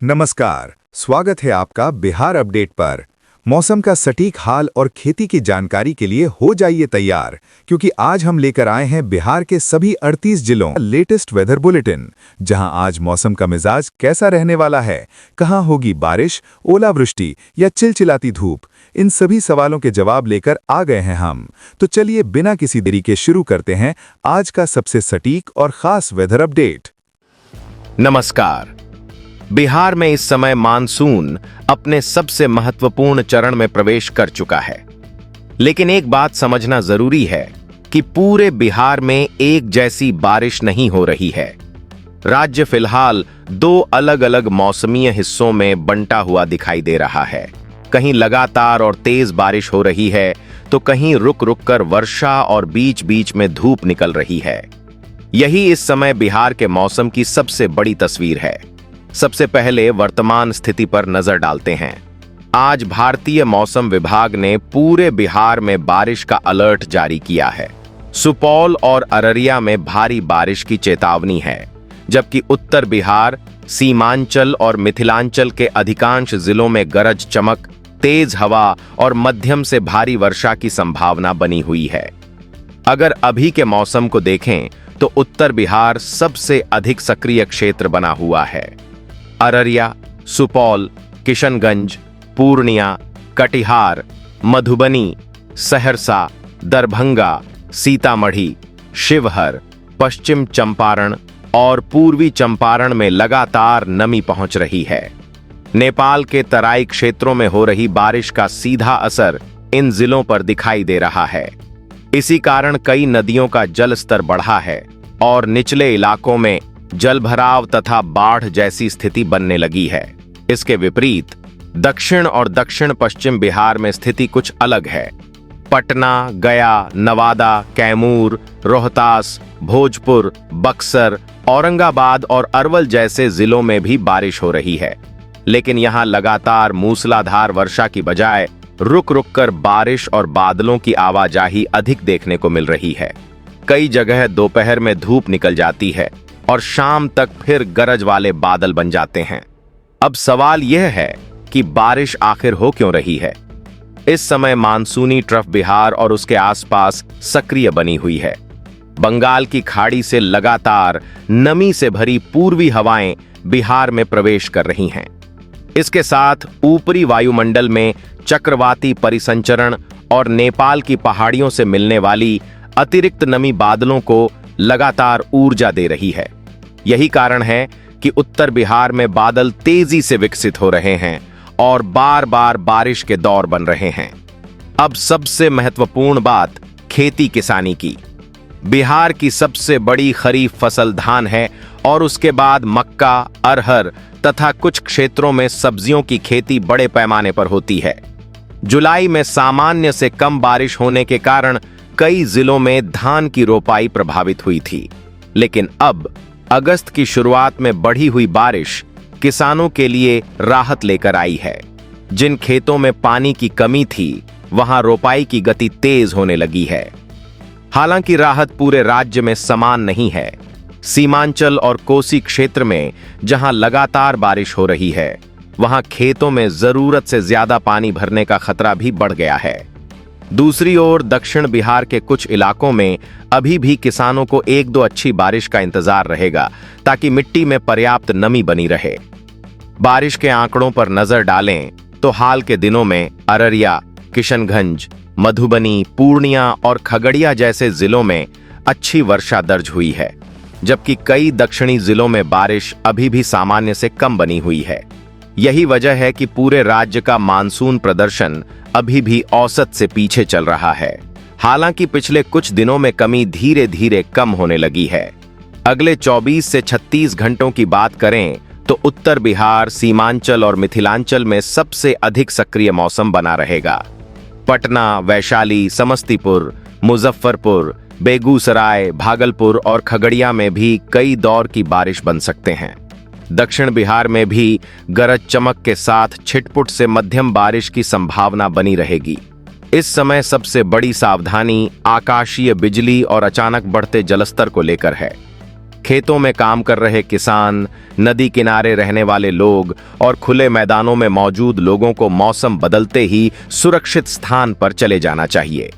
नमस्कार, स्वागत है आपका बिहार अपडेट पर। मौसम का सटीक हाल और खेती की जानकारी के लिए हो जाइए तैयार, क्योंकि आज हम लेकर आए हैं बिहार के सभी 38 जिलों का लेटेस्ट वेदर बुलेटिन, जहां आज मौसम का मिजाज कैसा रहने वाला है, कहां होगी बारिश, ओलावृष्टि या चिलचिलाती धूप। इन सभी सवालों के जवाब लेकर आ गए हैं हम। तो चलिए बिना किसी देरी के शुरू करते हैं आज का सबसे सटीक और खास वेदर अपडेट। नमस्कार। बिहार में इस समय मानसून अपने सबसे महत्वपूर्ण चरण में प्रवेश कर चुका है, लेकिन एक बात समझना जरूरी है कि पूरे बिहार में एक जैसी बारिश नहीं हो रही है। राज्य फिलहाल दो अलग अलग मौसमीय हिस्सों में बंटा हुआ दिखाई दे रहा है। कहीं लगातार और तेज बारिश हो रही है, तो कहीं रुक रुक कर वर्षा और बीच बीच में धूप निकल रही है। यही इस समय बिहार के मौसम की सबसे बड़ी तस्वीर है। सबसे पहले वर्तमान स्थिति पर नजर डालते हैं। आज भारतीय मौसम विभाग ने पूरे बिहार में बारिश का अलर्ट जारी किया है। सुपौल और अररिया में भारी बारिश की चेतावनी है, जबकि उत्तर बिहार, सीमांचल और मिथिलांचल के अधिकांश जिलों में गरज चमक, तेज हवा और मध्यम से भारी वर्षा की संभावना बनी हुई है। अगर अभी के मौसम को देखें तो उत्तर बिहार सबसे अधिक सक्रिय क्षेत्र बना हुआ है। अररिया, सुपौल, किशनगंज, पूर्णिया, कटिहार, मधुबनी, सहरसा, दरभंगा, सीतामढ़ी, शिवहर, पश्चिम चंपारण और पूर्वी चंपारण में लगातार नमी पहुंच रही है। नेपाल के तराई क्षेत्रों में हो रही बारिश का सीधा असर इन जिलों पर दिखाई दे रहा है। इसी कारण कई नदियों का जल स्तर बढ़ा है और निचले इलाकों में जलभराव तथा बाढ़ जैसी स्थिति बनने लगी है। इसके विपरीत दक्षिण और दक्षिण पश्चिम बिहार में स्थिति कुछ अलग है। पटना, गया, नवादा, कैमूर, रोहतास, भोजपुर, बक्सर, औरंगाबाद और अरवल जैसे जिलों में भी बारिश हो रही है, लेकिन यहां लगातार मूसलाधार वर्षा की बजाय रुक रुक कर बारिश और बादलों की आवाजाही अधिक देखने को मिल रही है। कई जगह दोपहर में धूप निकल जाती है और शाम तक फिर गरज वाले बादल बन जाते हैं। अब सवाल यह है कि बारिश आखिर हो क्यों रही है। इस समय मानसूनी ट्रफ बिहार और उसके आसपास सक्रिय बनी हुई है। बंगाल की खाड़ी से लगातार नमी से भरी पूर्वी हवाएं बिहार में प्रवेश कर रही हैं। इसके साथ ऊपरी वायुमंडल में चक्रवाती परिसंचरण और नेपाल की पहाड़ियों से मिलने वाली अतिरिक्त नमी बादलों को लगातार ऊर्जा दे रही है। यही कारण है कि उत्तर बिहार में बादल तेजी से विकसित हो रहे हैं और बार बार बारिश के दौर बन रहे हैं। अब सबसे महत्वपूर्ण बात खेती किसानी की। बिहार की सबसे बड़ी खरीफ फसल धान है और उसके बाद मक्का, अरहर तथा कुछ क्षेत्रों में सब्जियों की खेती बड़े पैमाने पर होती है। जुलाई में सामान्य से कम बारिश होने के कारण कई जिलों में धान की रोपाई प्रभावित हुई थी, लेकिन अब अगस्त की शुरुआत में बढ़ी हुई बारिश किसानों के लिए राहत लेकर आई है। जिन खेतों में पानी की कमी थी, वहां रोपाई की गति तेज होने लगी है। हालांकि राहत पूरे राज्य में समान नहीं है। सीमांचल और कोसी क्षेत्र में जहां लगातार बारिश हो रही है, वहां खेतों में जरूरत से ज्यादा पानी भरने का खतरा भी बढ़ गया है। दूसरी ओर दक्षिण बिहार के कुछ इलाकों में अभी भी किसानों को एक दो अच्छी बारिश का इंतजार रहेगा, ताकि मिट्टी में पर्याप्त नमी बनी रहे। बारिश के आंकड़ों पर नजर डालें तो हाल के दिनों में अररिया, किशनगंज, मधुबनी, पूर्णिया और खगड़िया जैसे जिलों में अच्छी वर्षा दर्ज हुई है, जबकि कई दक्षिणी जिलों में बारिश अभी भी सामान्य से कम बनी हुई है। यही वजह है कि पूरे राज्य का मानसून प्रदर्शन अभी भी औसत से पीछे चल रहा है। हालांकि पिछले कुछ दिनों में कमी धीरे धीरे कम होने लगी है। अगले 24 से 36 घंटों की बात करें तो उत्तर बिहार, सीमांचल और मिथिलांचल में सबसे अधिक सक्रिय मौसम बना रहेगा। पटना, वैशाली, समस्तीपुर, मुजफ्फरपुर, बेगूसराय, भागलपुर और खगड़िया में भी कई दौर की बारिश बन सकते हैं। दक्षिण बिहार में भी गरज चमक के साथ छिटपुट से मध्यम बारिश की संभावना बनी रहेगी। इस समय सबसे बड़ी सावधानी आकाशीय बिजली और अचानक बढ़ते जलस्तर को लेकर है। खेतों में काम कर रहे किसान, नदी किनारे रहने वाले लोग और खुले मैदानों में मौजूद लोगों को मौसम बदलते ही सुरक्षित स्थान पर चले जाना चाहिए।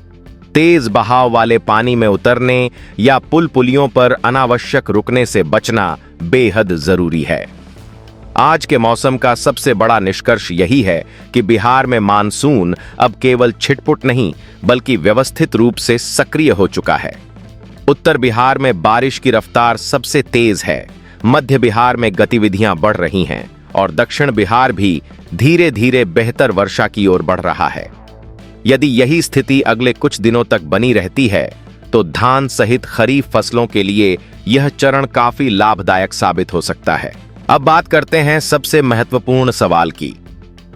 तेज बहाव वाले पानी में उतरने या पुल पुलियों पर अनावश्यक रुकने से बचना बेहद जरूरी है। आज के मौसम का सबसे बड़ा निष्कर्ष यही है कि बिहार में मानसून अब केवल छिटपुट नहीं बल्कि व्यवस्थित रूप से सक्रिय हो चुका है। उत्तर बिहार में बारिश की रफ्तार सबसे तेज है, मध्य बिहार में गतिविधियां बढ़ रही हैं और दक्षिण बिहार भी धीरे धीरे बेहतर वर्षा की ओर बढ़ रहा है। यदि यही स्थिति अगले कुछ दिनों तक बनी रहती है तो धान सहित खरीफ फसलों के लिए यह चरण काफी लाभदायक साबित हो सकता है। अब बात करते हैं सबसे महत्वपूर्ण सवाल की।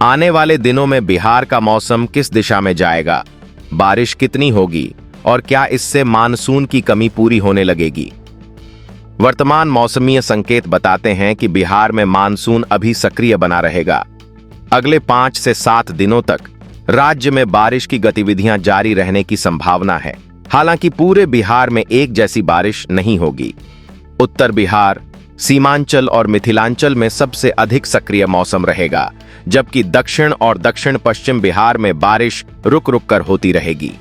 आने वाले दिनों में बिहार का मौसम किस दिशा में जाएगा, बारिश कितनी होगी और क्या इससे मानसून की कमी पूरी होने लगेगी? वर्तमान मौसमीय संकेत बताते हैं कि बिहार में मानसून अभी सक्रिय बना रहेगा। अगले 5 से 7 दिनों तक राज्य में बारिश की गतिविधियां जारी रहने की संभावना है। हालांकि पूरे बिहार में एक जैसी बारिश नहीं होगी। उत्तर बिहार, सीमांचल और मिथिलांचल में सबसे अधिक सक्रिय मौसम रहेगा, जबकि दक्षिण और दक्षिण पश्चिम बिहार में बारिश रुक रुक कर होती रहेगी।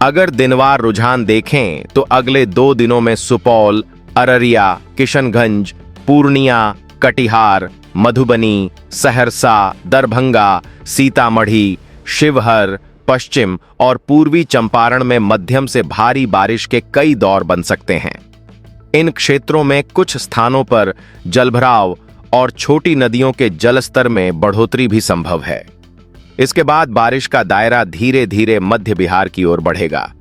अगर दिनवार रुझान देखें तो अगले 2 दिनों में सुपौल, अररिया, किशनगंज, पूर्णिया, कटिहार, मधुबनी, सहरसा, दरभंगा, सीतामढ़ी, शिवहर, पश्चिम और पूर्वी चंपारण में मध्यम से भारी बारिश के कई दौर बन सकते हैं। इन क्षेत्रों में कुछ स्थानों पर जलभराव और छोटी नदियों के जलस्तर में बढ़ोतरी भी संभव है। इसके बाद बारिश का दायरा धीरे धीरे मध्य बिहार की ओर बढ़ेगा।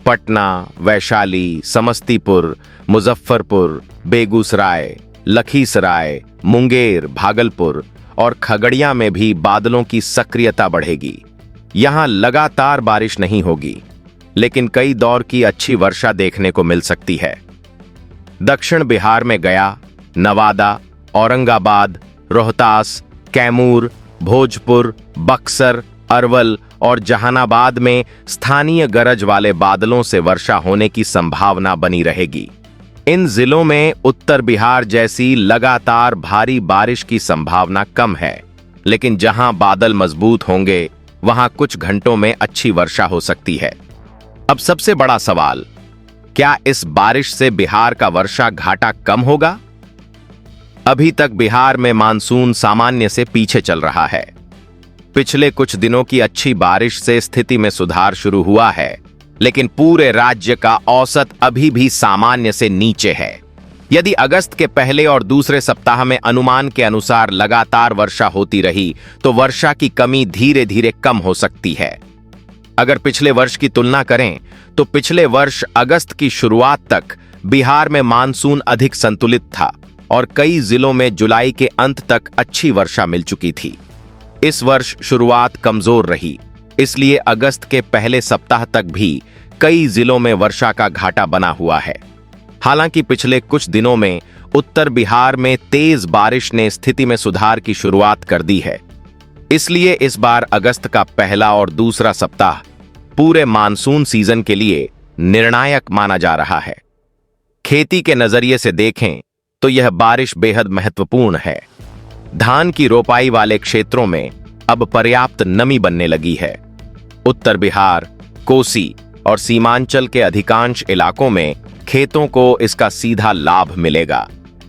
पटना, वैशाली, समस्तीपुर, मुजफ्फरपुर, बेगूसराय, लखीसराय, मुंगेर, भागलपुर और खगड़िया में भी बादलों की सक्रियता बढ़ेगी। यहां लगातार बारिश नहीं होगी, लेकिन कई दौर की अच्छी वर्षा देखने को मिल सकती है। दक्षिण बिहार में गया, नवादा, औरंगाबाद, रोहतास, कैमूर, भोजपुर, बक्सर, अरवल और जहानाबाद में स्थानीय गरज वाले बादलों से वर्षा होने की संभावना बनी रहेगी। इन जिलों में उत्तर बिहार जैसी लगातार भारी बारिश की संभावना कम है, लेकिन जहां बादल मजबूत होंगे वहां कुछ घंटों में अच्छी वर्षा हो सकती है। अब सबसे बड़ा सवाल, क्या इस बारिश से बिहार का वर्षा घाटा कम होगा? अभी तक बिहार में मानसून सामान्य से पीछे चल रहा है। पिछले कुछ दिनों की अच्छी बारिश से स्थिति में सुधार शुरू हुआ है, लेकिन पूरे राज्य का औसत अभी भी सामान्य से नीचे है। यदि अगस्त के पहले और दूसरे सप्ताह में अनुमान के अनुसार लगातार वर्षा होती रही तो वर्षा की कमी धीरे धीरे कम हो सकती है। अगर पिछले वर्ष की तुलना करें तो पिछले वर्ष अगस्त की शुरुआत तक बिहार में मानसून अधिक संतुलित था और कई जिलों में जुलाई के अंत तक अच्छी वर्षा मिल चुकी थी। इस वर्ष शुरुआत कमजोर रही, इसलिए अगस्त के पहले सप्ताह तक भी कई जिलों में वर्षा का घाटा बना हुआ है। हालांकि पिछले कुछ दिनों में उत्तर बिहार में तेज बारिश ने स्थिति में सुधार की शुरुआत कर दी है। इसलिए इस बार अगस्त का पहला और दूसरा सप्ताह पूरे मानसून सीजन के लिए निर्णायक माना जा रहा है। खेती के नजरिए से देखें तो यह बारिश बेहद महत्वपूर्ण है। धान की रोपाई वाले क्षेत्रों में अब पर्याप्त नमी बनने लगी है। उत्तर बिहार, कोसी और सीमांचल के अधिकांश इलाकों में खेतों को इसका सीधा लाभ मिलेगा।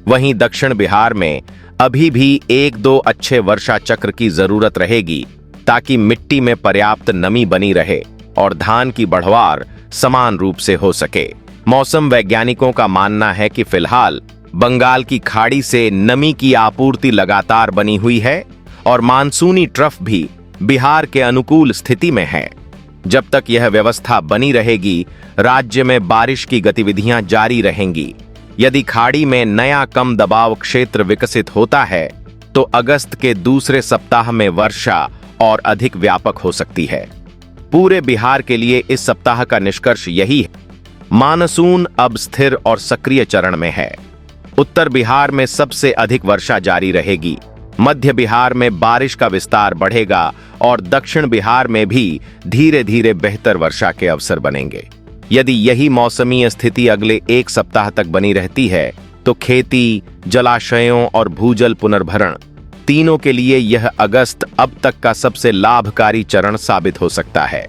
वहीं दक्षिण बिहार में अभी भी 1-2 अच्छे वर्षा चक्र की जरूरत रहेगी ताकि मिट्टी में पर्याप्त नमी बनी रहे और धान की बढ़वार समान रूप से हो सके। मौसम वैज्ञानिकों का मानना है कि फिलहाल बंगाल की खाड़ी से नमी की आपूर्ति लगातार बनी हुई है और मानसूनी ट्रफ भी बिहार के अनुकूल स्थिति में है। जब तक यह व्यवस्था बनी रहेगी, राज्य में बारिश की गतिविधियां जारी रहेंगी। यदि खाड़ी में नया कम दबाव क्षेत्र विकसित होता है तो अगस्त के दूसरे सप्ताह में वर्षा और अधिक व्यापक हो सकती है। पूरे बिहार के लिए इस सप्ताह का निष्कर्ष यही है, मानसून अब स्थिर और सक्रिय चरण में है। उत्तर बिहार में सबसे अधिक वर्षा जारी रहेगी, मध्य बिहार में बारिश का विस्तार बढ़ेगा और दक्षिण बिहार में भी धीरे धीरे बेहतर वर्षा के अवसर बनेंगे। यदि यही मौसमी स्थिति अगले 1 सप्ताह तक बनी रहती है तो खेती, जलाशयों और भूजल पुनर्भरण तीनों के लिए यह अगस्त अब तक का सबसे लाभकारी चरण साबित हो सकता है।